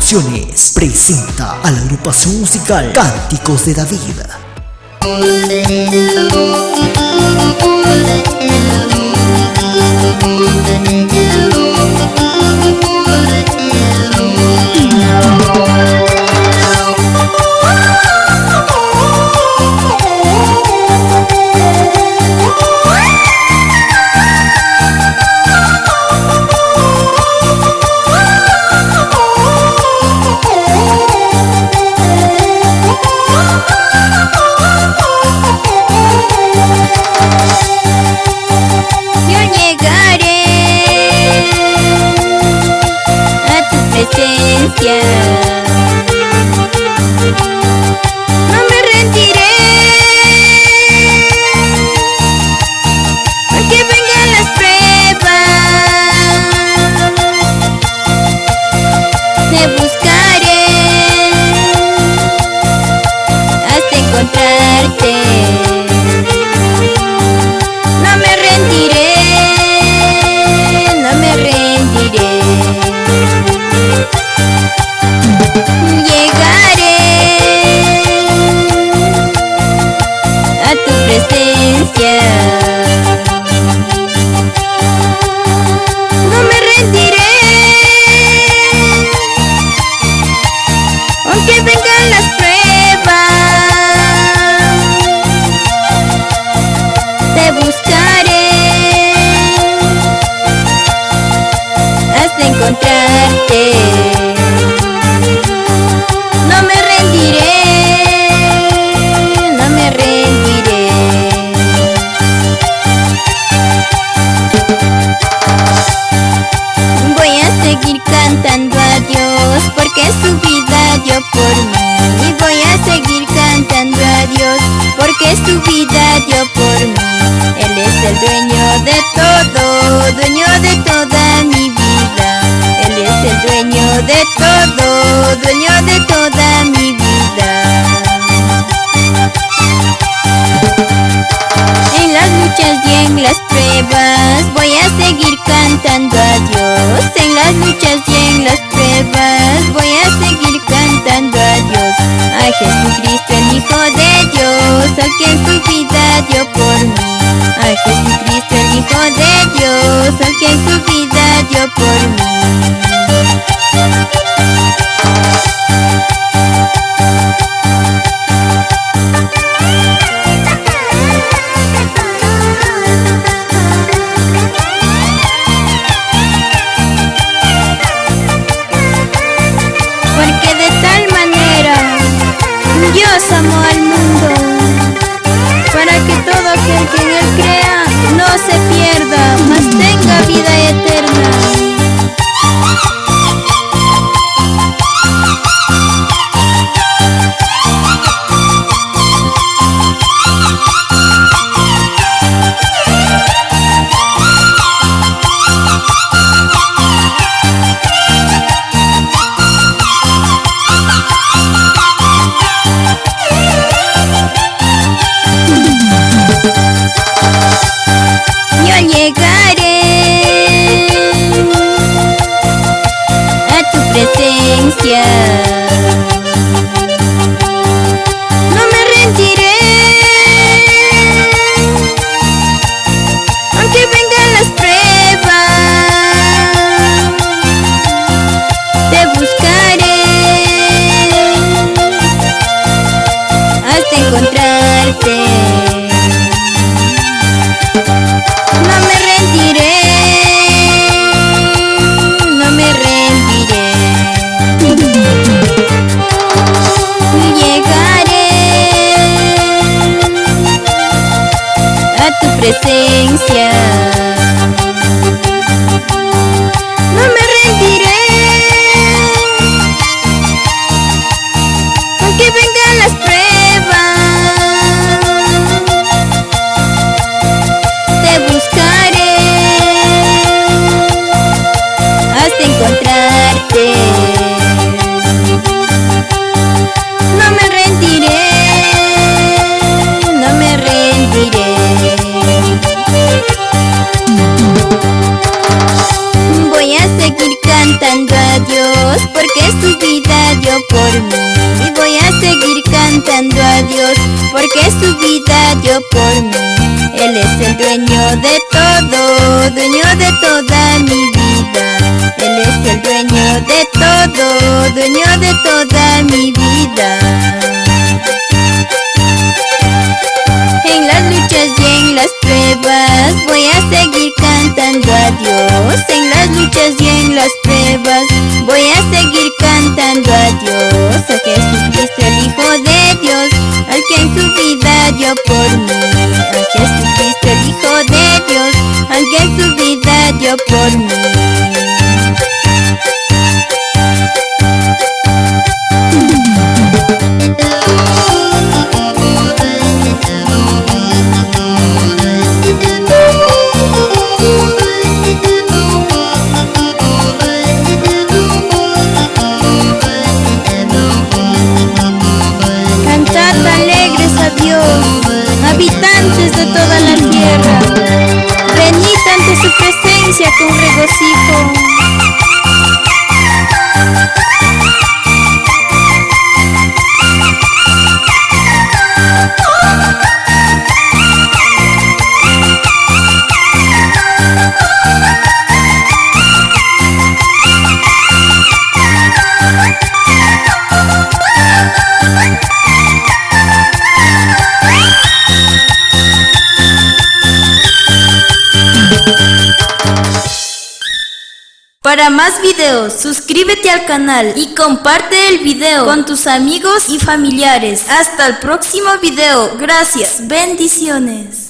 Producciones presenta a la agrupación musical Cánticos de David. No me rendiré, aunque vengan las pruebas. Te buscaré hasta encontrarte. No me rendiré, no me rendiré. Llegaré a tu presencia. No me rendiré, aunque vengan las pruebas. Te buscaré hasta encontrarte. No me rendiré, no me rendiré. Voy a seguir cantando a Dios porque su vida dio por mí. Y voy a seguir cantando a Dios porque su vida dio por mí. Él es el dueño de todo, dueño de toda mi vida. Él es el dueño de todo, dueño de toda mi vida. En las luchas y en las pruebas voy a seguir cantando a Dios. En las luchas y en las pruebas voy a seguir cantando a Dios. A Jesucristo el Hijo de Dios, al quien su vida dio por mí. A Jesucristo el Hijo de Dios, al quien su vida dio por mí. Porque de tal manera Dios amó al mundo, para que todo aquel que en él crea no se pierda, mas tenga vida eterna. Yo llegaré a tu presencia. No me rendiré, aunque vengan las pruebas. Te buscaré hasta encontrarte. No me rendiré, no me rendiré. Llegaré a tu presencia. No me rendiré, aunque vengan las pruebas. Te buscaré hasta encontrarte. No me rendiré, no me rendiré. por mí. Y voy a seguir cantando a Dios, porque su vida dio por mí. Él es el dueño de todo, dueño de toda mi vida. Él es el dueño de todo, dueño de toda mi vida. En las luchas y en las pruebas voy a seguir cantando a Dios. En las luchas y en las pruebas voy a seguir cantando a Dios. A Jesucristo el Hijo de Dios, al que en su vida dio por mí. A Jesucristo el Hijo de Dios, al que en su vida dio por mí. Habitantes de toda la tierra, venid ante su presencia con regocijo. Para más videos, suscríbete al canal y comparte el video con tus amigos y familiares. Hasta el próximo video. Gracias. Bendiciones.